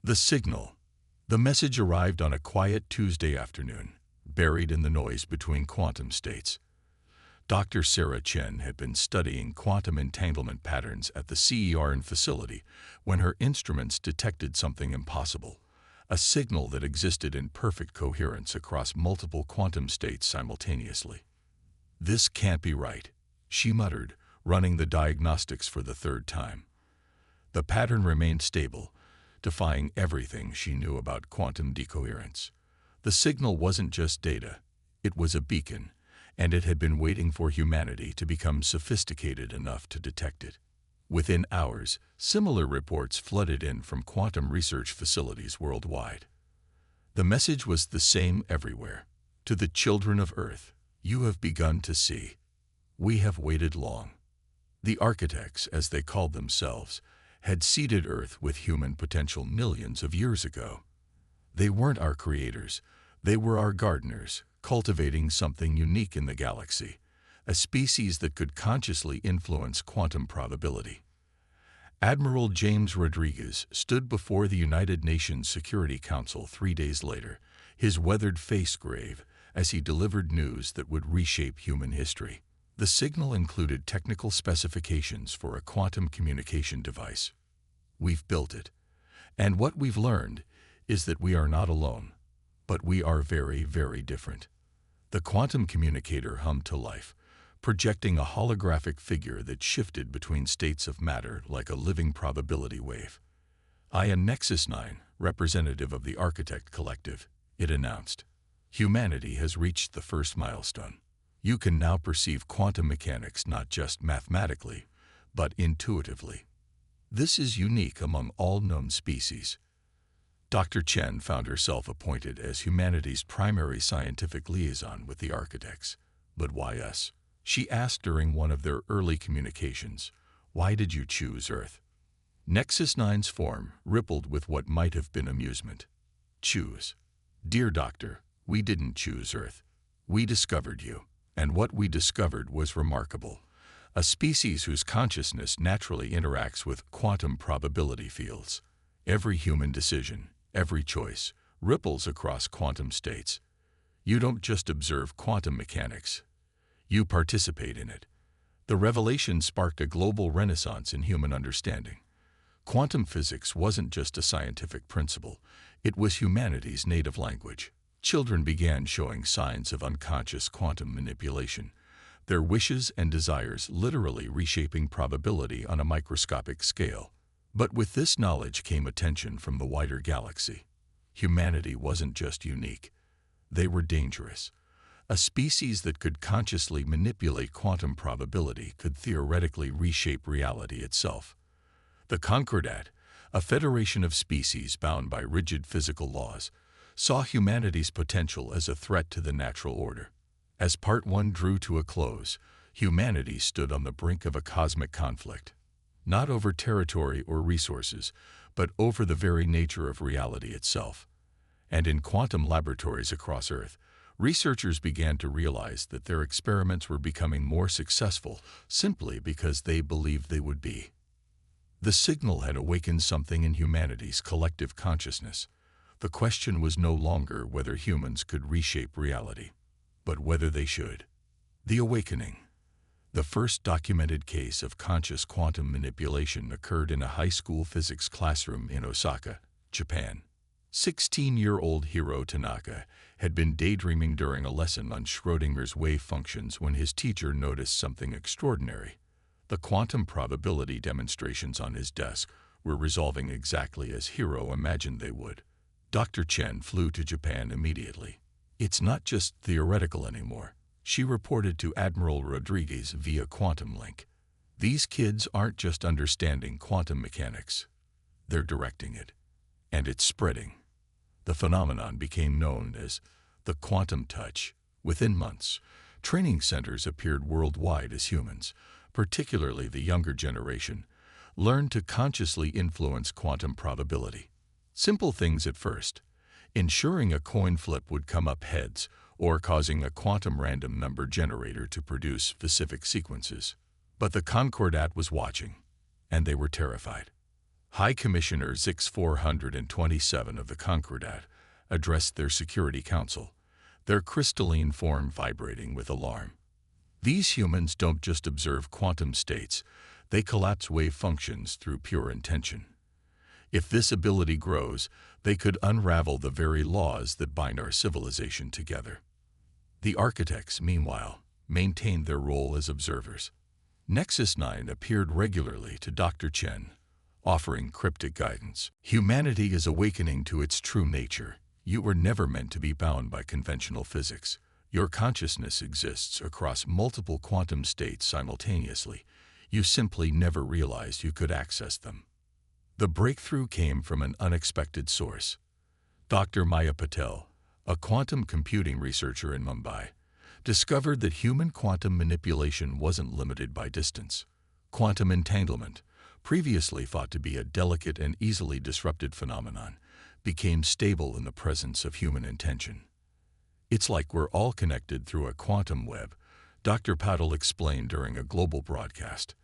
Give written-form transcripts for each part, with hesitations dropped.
The signal. The message arrived on a quiet Tuesday afternoon, buried in the noise between quantum states. Dr. Sarah Chen had been studying quantum entanglement patterns at the CERN facility when her instruments detected something impossible, a signal that existed in perfect coherence across multiple quantum states simultaneously. "This can't be right," she muttered, running the diagnostics for the third time. The pattern remained stable, defying everything she knew about quantum decoherence. The signal wasn't just data, it was a beacon, and it had been waiting for humanity to become sophisticated enough to detect it. Within hours, similar reports flooded in from quantum research facilities worldwide. The message was the same everywhere. To the children of Earth, you have begun to see. We have waited long. The architects, as they called themselves, had seeded Earth with human potential millions of years ago. They weren't our creators, they were our gardeners, cultivating something unique in the galaxy, a species that could consciously influence quantum probability. Admiral James Rodriguez stood before the United Nations Security Council 3 days later, his weathered face grave, as he delivered news that would reshape human history. The signal included technical specifications for a quantum communication device. We've built it, and what we've learned is that we are not alone, but we are very, very different. The quantum communicator hummed to life, projecting a holographic figure that shifted between states of matter like a living probability wave. "I am Nexus 9, representative of the Architect Collective," it announced. "Humanity has reached the first milestone. You can now perceive quantum mechanics not just mathematically, but intuitively. This is unique among all known species." Dr. Chen found herself appointed as humanity's primary scientific liaison with the architects. "But why us?" she asked during one of their early communications. "Why did you choose Earth?" Nexus 9's form rippled with what might have been amusement. "Choose? Dear Doctor, we didn't choose Earth. We discovered you. And what we discovered was remarkable. A species whose consciousness naturally interacts with quantum probability fields. Every human decision, every choice, ripples across quantum states. You don't just observe quantum mechanics. You participate in it." The revelation sparked a global renaissance in human understanding. Quantum physics wasn't just a scientific principle, it was humanity's native language. Children began showing signs of unconscious quantum manipulation, their wishes and desires literally reshaping probability on a microscopic scale. But with this knowledge came attention from the wider galaxy. Humanity wasn't just unique. They were dangerous. A species that could consciously manipulate quantum probability could theoretically reshape reality itself. The Concordat, a federation of species bound by rigid physical laws, saw humanity's potential as a threat to the natural order. As Part 1 drew to a close, humanity stood on the brink of a cosmic conflict. Not over territory or resources, but over the very nature of reality itself. And in quantum laboratories across Earth, researchers began to realize that their experiments were becoming more successful simply because they believed they would be. The signal had awakened something in humanity's collective consciousness. The question was no longer whether humans could reshape reality, but whether they should. The awakening. The first documented case of conscious quantum manipulation occurred in a high school physics classroom in Osaka, Japan. 16-year-old Hiro Tanaka had been daydreaming during a lesson on Schrödinger's wave functions when his teacher noticed something extraordinary. The quantum probability demonstrations on his desk were resolving exactly as Hiro imagined they would. Dr. Chen flew to Japan immediately. "It's not just theoretical anymore," she reported to Admiral Rodriguez via Quantum Link. "These kids aren't just understanding quantum mechanics. They're directing it. And it's spreading." The phenomenon became known as the quantum touch. Within months, training centers appeared worldwide as humans, particularly the younger generation, learned to consciously influence quantum probability. Simple things at first, ensuring a coin flip would come up heads or causing a quantum random number generator to produce specific sequences. But the Concordat was watching, and they were terrified. High Commissioner X-427 of the Concordat addressed their Security Council, their crystalline form vibrating with alarm. These humans don't just observe quantum states, they collapse wave functions through pure intention. If this ability grows, they could unravel the very laws that bind our civilization together. The architects, meanwhile, maintained their role as observers. Nexus 9 appeared regularly to Dr. Chen, offering cryptic guidance. Humanity is awakening to its true nature. You were never meant to be bound by conventional physics. Your consciousness exists across multiple quantum states simultaneously. You simply never realized you could access them. The breakthrough came from an unexpected source. Dr. Maya Patel, a quantum computing researcher in Mumbai, discovered that human quantum manipulation wasn't limited by distance. Quantum entanglement, previously thought to be a delicate and easily disrupted phenomenon, became stable in the presence of human intention. It's like we're all connected through a quantum web, Dr. Patel explained during a global broadcast.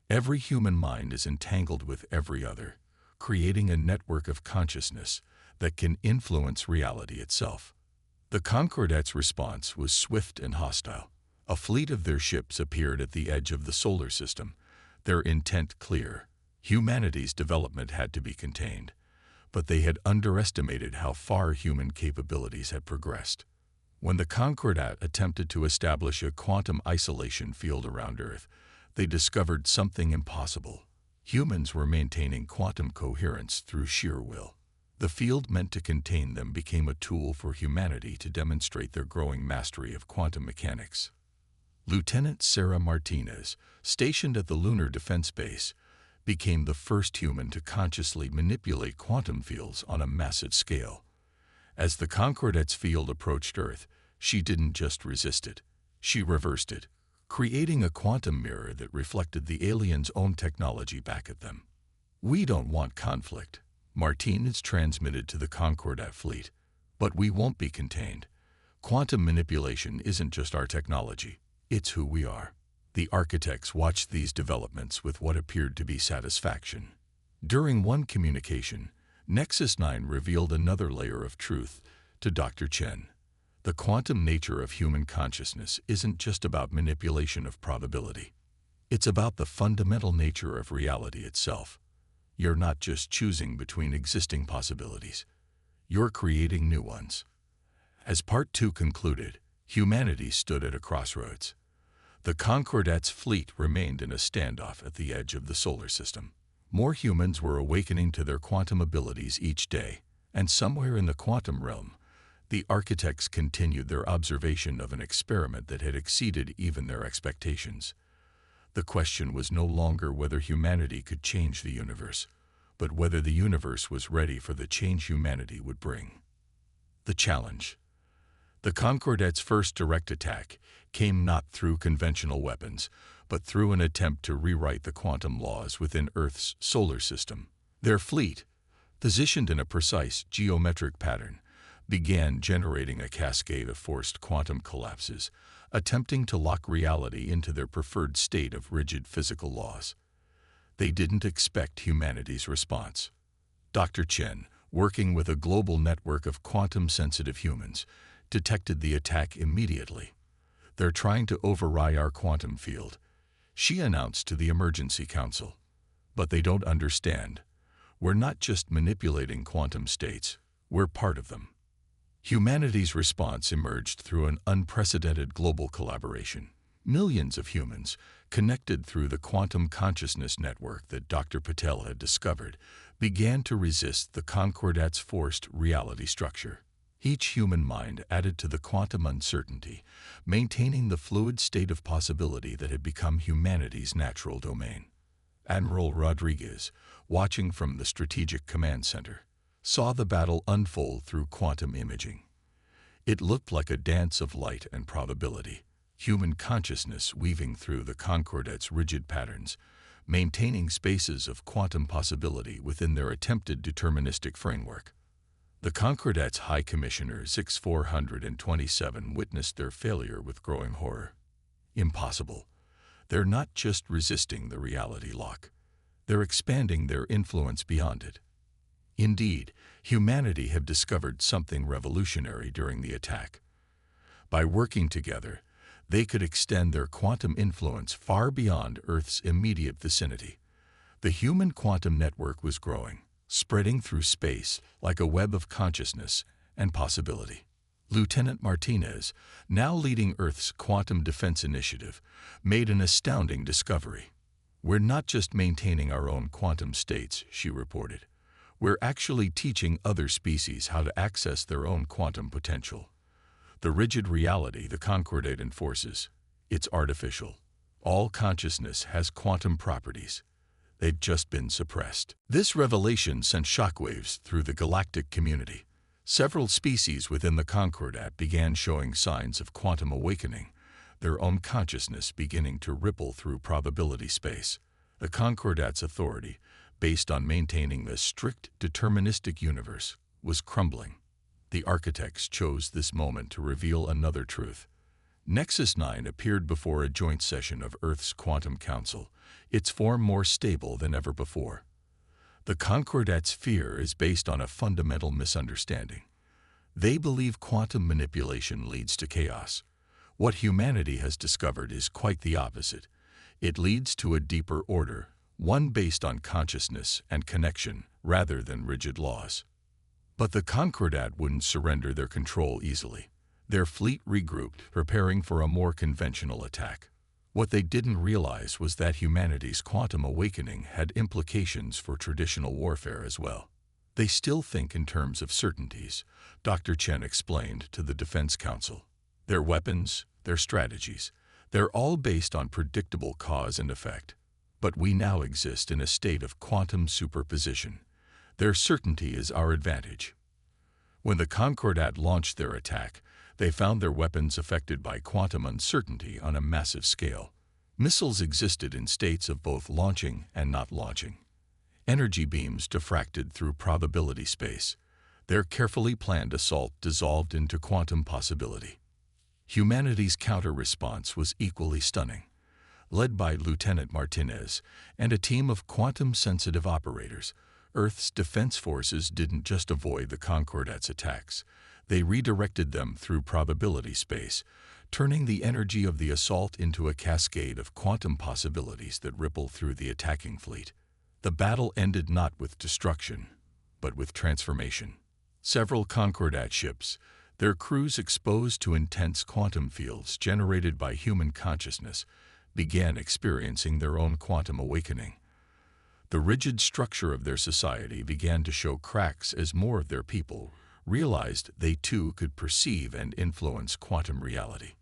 Every human mind is entangled with every other, creating a network of consciousness that can influence reality itself. The Concordat's response was swift and hostile. A fleet of their ships appeared at the edge of the solar system, their intent clear. Humanity's development had to be contained, but they had underestimated how far human capabilities had progressed. When the Concordat attempted to establish a quantum isolation field around Earth, they discovered something impossible. Humans were maintaining quantum coherence through sheer will. The field meant to contain them became a tool for humanity to demonstrate their growing mastery of quantum mechanics. Lieutenant Sarah Martinez, stationed at the Lunar Defense Base, became the first human to consciously manipulate quantum fields on a massive scale. As the Concordat's field approached Earth, she didn't just resist it, she reversed it, creating a quantum mirror that reflected the aliens' own technology back at them. "We don't want conflict," Martinez transmitted to the Concordat fleet, "but we won't be contained. Quantum manipulation isn't just our technology, it's who we are." The architects watched these developments with what appeared to be satisfaction. During one communication, Nexus 9 revealed another layer of truth to Dr. Chen. The quantum nature of human consciousness isn't just about manipulation of probability. It's about the fundamental nature of reality itself. You're not just choosing between existing possibilities. You're creating new ones. As Part 2 concluded, humanity stood at a crossroads. The Concordat's fleet remained in a standoff at the edge of the solar system. More humans were awakening to their quantum abilities each day, and somewhere in the quantum realm, the architects continued their observation of an experiment that had exceeded even their expectations. The question was no longer whether humanity could change the universe, but whether the universe was ready for the change humanity would bring. The challenge. The Concordat's first direct attack came not through conventional weapons, but through an attempt to rewrite the quantum laws within Earth's solar system. Their fleet, positioned in a precise geometric pattern, began generating a cascade of forced quantum collapses, attempting to lock reality into their preferred state of rigid physical laws. They didn't expect humanity's response. Dr. Chen, working with a global network of quantum-sensitive humans, detected the attack immediately. "They're trying to override our quantum field," she announced to the Emergency Council. "But they don't understand. We're not just manipulating quantum states, we're part of them." Humanity's response emerged through an unprecedented global collaboration. Millions of humans, connected through the quantum consciousness network that Dr. Patel had discovered, began to resist the Concordat's forced reality structure. Each human mind added to the quantum uncertainty, maintaining the fluid state of possibility that had become humanity's natural domain. Admiral Rodriguez, watching from the Strategic Command Center, saw the battle unfold through quantum imaging. It looked like a dance of light and probability, human consciousness weaving through the Concordat's rigid patterns, maintaining spaces of quantum possibility within their attempted deterministic framework. The Concordat's High Commissioner X-427 witnessed their failure with growing horror. Impossible. They're not just resisting the reality lock. They're expanding their influence beyond it. Indeed, humanity had discovered something revolutionary during the attack. By working together, they could extend their quantum influence far beyond Earth's immediate vicinity. The human quantum network was growing, spreading through space like a web of consciousness and possibility. Lieutenant Martinez, now leading Earth's Quantum Defense Initiative, made an astounding discovery. "We're not just maintaining our own quantum states," she reported. "We're actually teaching other species how to access their own quantum potential. The rigid reality the Concordat enforces, it's artificial. All consciousness has quantum properties. They've just been suppressed." This revelation sent shockwaves through the galactic community. Several species within the Concordat began showing signs of quantum awakening, their own consciousness beginning to ripple through probability space. The Concordat's authority, based on maintaining the strict deterministic universe, was crumbling. The architects chose this moment to reveal another truth. Nexus 9 appeared before a joint session of Earth's Quantum Council, its form more stable than ever before. The Concordat's fear is based on a fundamental misunderstanding. They believe quantum manipulation leads to chaos. What humanity has discovered is quite the opposite. It leads to a deeper order, one based on consciousness and connection rather than rigid laws. But the Concordat wouldn't surrender their control easily. Their fleet regrouped, preparing for a more conventional attack. What they didn't realize was that humanity's quantum awakening had implications for traditional warfare as well. "They still think in terms of certainties," Dr. Chen explained to the Defense Council. "Their weapons, their strategies, they're all based on predictable cause and effect. But we now exist in a state of quantum superposition. Their certainty is our advantage." When the Concordat launched their attack, they found their weapons affected by quantum uncertainty on a massive scale. Missiles existed in states of both launching and not launching. Energy beams diffracted through probability space. Their carefully planned assault dissolved into quantum possibility. Humanity's counter-response was equally stunning. Led by Lieutenant Martinez and a team of quantum-sensitive operators, Earth's defense forces didn't just avoid the Concordat's attacks. They redirected them through probability space, turning the energy of the assault into a cascade of quantum possibilities that ripple through the attacking fleet. The battle ended not with destruction, but with transformation. Several Concordat ships, their crews exposed to intense quantum fields generated by human consciousness, began experiencing their own quantum awakening. The rigid structure of their society began to show cracks as more of their people realized they too could perceive and influence quantum reality.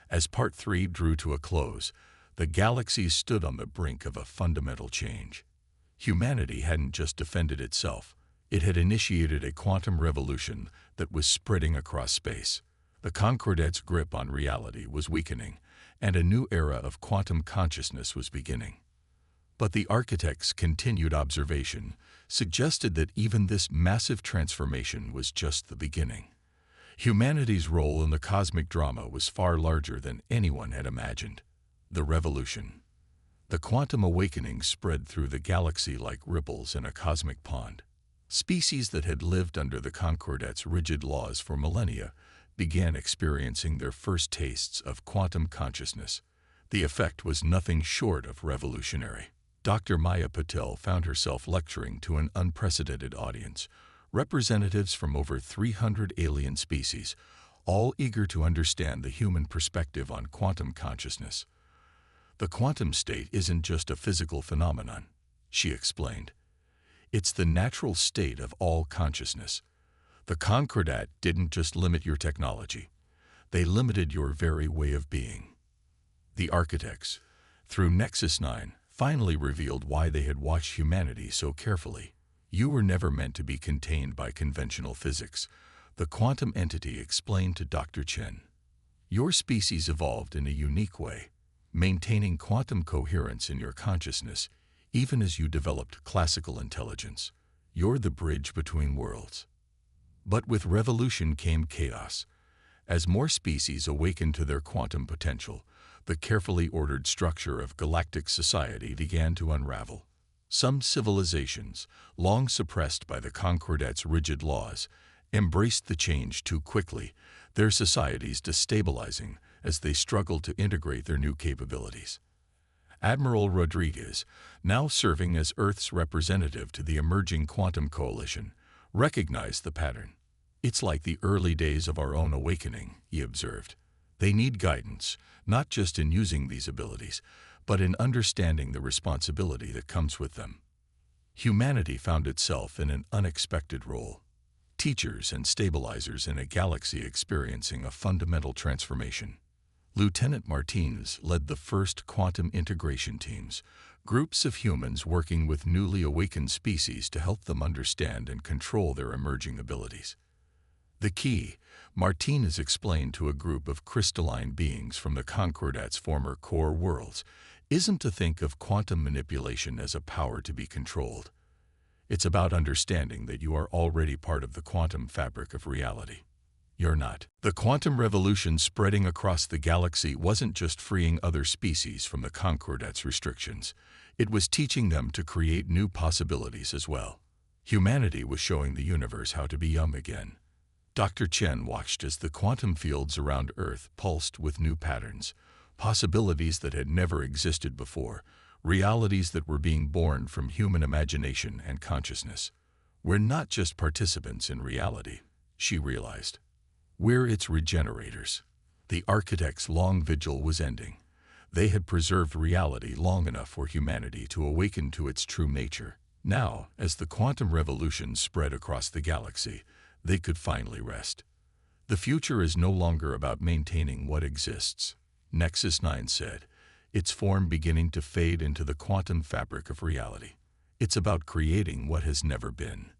As Part 3 drew to a close, the galaxy stood on the brink of a fundamental change. Humanity hadn't just defended itself, it had initiated a quantum revolution that was spreading across space. The Concordat's grip on reality was weakening, and a new era of quantum consciousness was beginning. But the architect's continued observation suggested that even this massive transformation was just the beginning. Humanity's role in the cosmic drama was far larger than anyone had imagined. The revolution. The quantum awakening spread through the galaxy like ripples in a cosmic pond. Species that had lived under the Concordat's rigid laws for millennia began experiencing their first tastes of quantum consciousness. The effect was nothing short of revolutionary. Dr. Maya Patel found herself lecturing to an unprecedented audience, representatives from over 300 alien species, all eager to understand the human perspective on quantum consciousness. "The quantum state isn't just a physical phenomenon," she explained. "It's the natural state of all consciousness. The Concordat didn't just limit your technology, they limited your very way of being." The architects, through Nexus 9, finally revealed why they had watched humanity so carefully. "You were never meant to be contained by conventional physics," the quantum entity explained to Dr. Chen. "Your species evolved in a unique way, maintaining quantum coherence in your consciousness, even as you developed classical intelligence. You're the bridge between worlds." But with revolution came chaos. As more species awakened to their quantum potential, the carefully ordered structure of galactic society began to unravel. Some civilizations, long suppressed by the Concordats' rigid laws, embraced the change too quickly, their societies destabilizing as they struggled to integrate their new capabilities. Admiral Rodriguez, now serving as Earth's representative to the emerging quantum coalition, recognized the pattern. "It's like the early days of our own awakening," he observed. "They need guidance, not just in using these abilities, but in understanding the responsibility that comes with them." Humanity found itself in an unexpected role. Teachers and stabilizers in a galaxy experiencing a fundamental transformation. Lieutenant Martinez led the first quantum integration teams, groups of humans working with newly awakened species to help them understand and control their emerging abilities. The key, Martinez explained to a group of crystalline beings from the Concordats' former core worlds, isn't to think of quantum manipulation as a power to be controlled. It's about understanding that you are already part of the quantum fabric of reality. You're not. The quantum revolution spreading across the galaxy wasn't just freeing other species from the Concordats' restrictions. It was teaching them to create new possibilities as well. Humanity was showing the universe how to be young again. Dr. Chen watched as the quantum fields around Earth pulsed with new patterns, possibilities that had never existed before, realities that were being born from human imagination and consciousness. "We're not just participants in reality," she realized. "We're its regenerators." The architects' long vigil was ending. They had preserved reality long enough for humanity to awaken to its true nature. Now, as the quantum revolution spread across the galaxy, they could finally rest. "The future is no longer about maintaining what exists," Nexus 9 said, its form beginning to fade into the quantum fabric of reality. "It's about creating what has never been."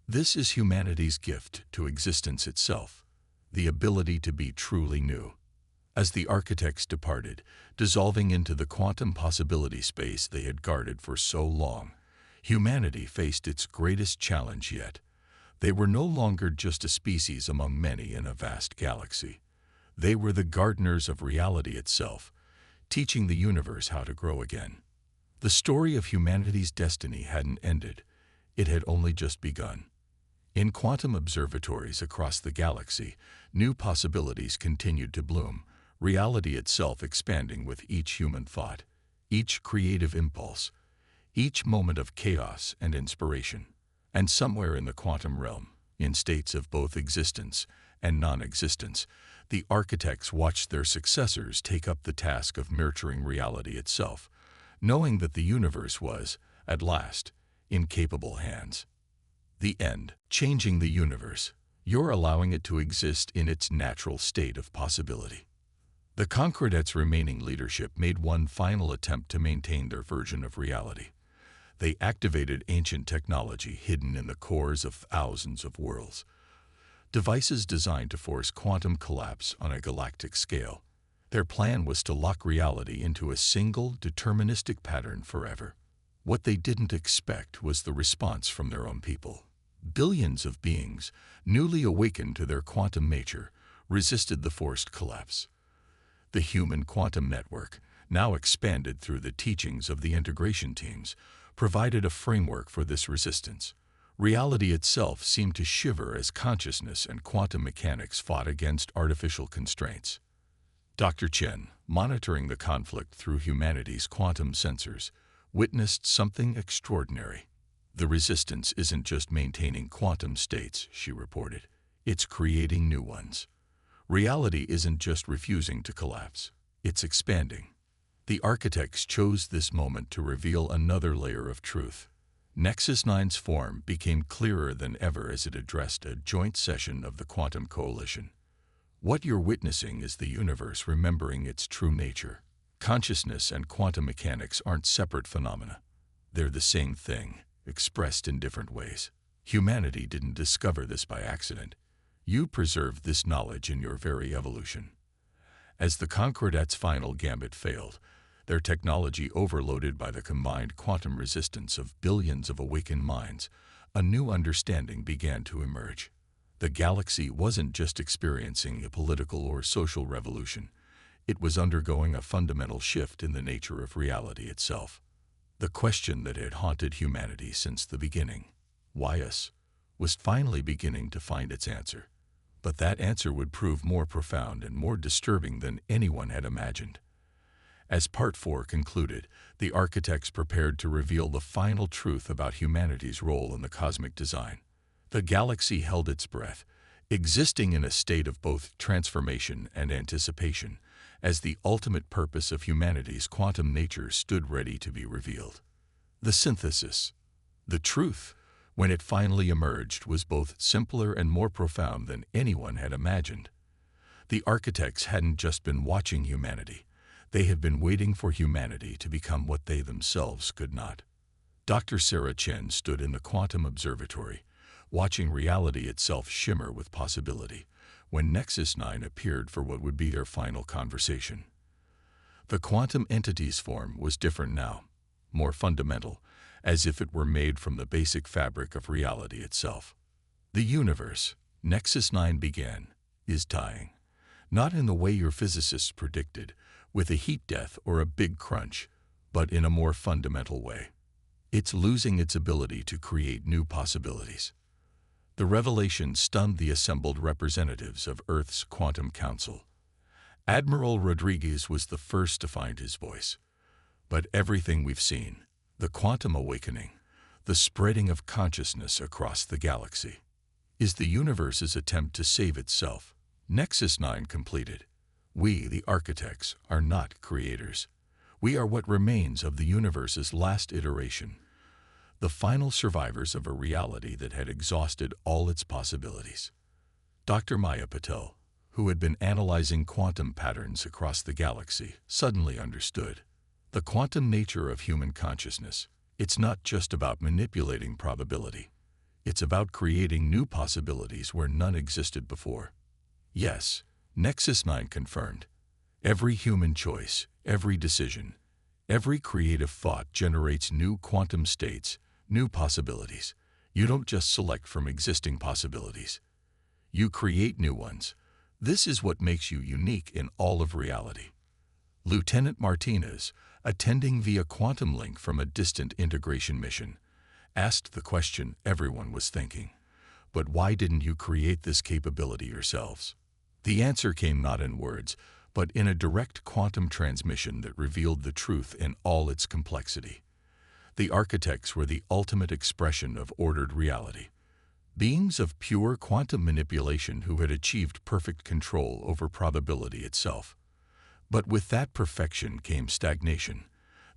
This is humanity's gift to existence itself, the ability to be truly new. As the architects departed, dissolving into the quantum possibility space they had guarded for so long, humanity faced its greatest challenge yet. They were no longer just a species among many in a vast galaxy. They were the gardeners of reality itself, teaching the universe how to grow again. The story of humanity's destiny hadn't ended. It had only just begun. In quantum observatories across the galaxy, new possibilities continued to bloom, reality itself expanding with each human thought, each creative impulse, each moment of chaos and inspiration. And somewhere in the quantum realm, in states of both existence and non-existence, the architects watched their successors take up the task of nurturing reality itself, knowing that the universe was, at last, in capable hands. The end. Changing the universe. You're allowing it to exist in its natural state of possibility. The Concordats' remaining leadership made one final attempt to maintain their version of reality. They activated ancient technology hidden in the cores of thousands of worlds, devices designed to force quantum collapse on a galactic scale. Their plan was to lock reality into a single, deterministic pattern forever. What they didn't expect was the response from their own people. Billions of beings, newly awakened to their quantum nature, resisted the forced collapse. The human quantum network, now expanded through the teachings of the integration teams, provided a framework for this resistance. Reality itself seemed to shiver as consciousness and quantum mechanics fought against artificial constraints. Dr. Chen, monitoring the conflict through humanity's quantum sensors, witnessed something extraordinary. "The resistance isn't just maintaining quantum states," she reported. "It's creating new ones. Reality isn't just refusing to collapse. It's expanding." The architects chose this moment to reveal another layer of truth. Nexus 9's form became clearer than ever as it addressed a joint session of the Quantum Coalition. "What you're witnessing is the universe remembering its true nature. Consciousness and quantum mechanics aren't separate phenomena. They're the same thing, expressed in different ways. Humanity didn't discover this by accident. You preserved this knowledge in your very evolution." As the Concordats' final gambit failed, their technology overloaded by the combined quantum resistance of billions of awakened minds, a new understanding began to emerge. The galaxy wasn't just experiencing a political or social revolution. It was undergoing a fundamental shift in the nature of reality itself. The question that had haunted humanity since the beginning, why us, was finally beginning to find its answer. But that answer would prove more profound and more disturbing than anyone had imagined. As Part 4 concluded, the architects prepared to reveal the final truth about humanity's role in the cosmic design. The galaxy held its breath, existing in a state of both transformation and anticipation, as the ultimate purpose of humanity's quantum nature stood ready to be revealed. The synthesis, the truth, when it finally emerged, was both simpler and more profound than anyone had imagined. The architects hadn't just been watching humanity. They had been waiting for humanity to become what they themselves could not. Dr. Sarah Chen stood in the quantum observatory, watching reality itself shimmer with possibility, when Nexus 9 appeared for what would be their final conversation. The quantum entity's form was different now, more fundamental, as if it were made from the basic fabric of reality itself. The universe, Nexus 9 began, is dying. Not in the way your physicists predicted, with a heat death or a big crunch, but in a more fundamental way. It's losing its ability to create new possibilities. The revelation stunned the assembled representatives of Earth's Quantum Council. Admiral Rodriguez was the first to find his voice. But everything we've seen, the quantum awakening, the spreading of consciousness across the galaxy, is the universe's attempt to save itself. Nexus 9 completed. We, the architects, are not creators. We are what remains of the universe's last iteration, the final survivors of a reality that had exhausted all its possibilities. Dr. Maya Patel, who had been analyzing quantum patterns across the galaxy, suddenly understood. The quantum nature of human consciousness, it's not just about manipulating probability. It's about creating new possibilities where none existed before. Yes, Nexus 9 confirmed. Every human choice, every decision, every creative thought generates new quantum states, new possibilities. You don't just select from existing possibilities. You create new ones. This is what makes you unique in all of reality. Lieutenant Martinez, attending via quantum link from a distant integration mission, asked the question everyone was thinking. But why didn't you create this capability yourselves? The answer came not in words, but in a direct quantum transmission that revealed the truth in all its complexity. The architects were the ultimate expression of ordered reality, beings of pure quantum manipulation who had achieved perfect control over probability itself. But with that perfection came stagnation.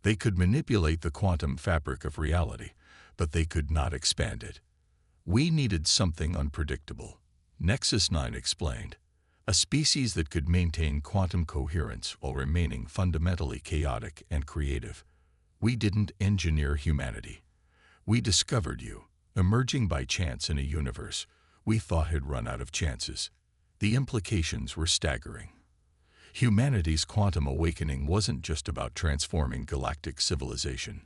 They could manipulate the quantum fabric of reality, but they could not expand it. We needed something unpredictable, Nexus 9 explained. A species that could maintain quantum coherence while remaining fundamentally chaotic and creative. We didn't engineer humanity. We discovered you, emerging by chance in a universe we thought had run out of chances. The implications were staggering. Humanity's quantum awakening wasn't just about transforming galactic civilization.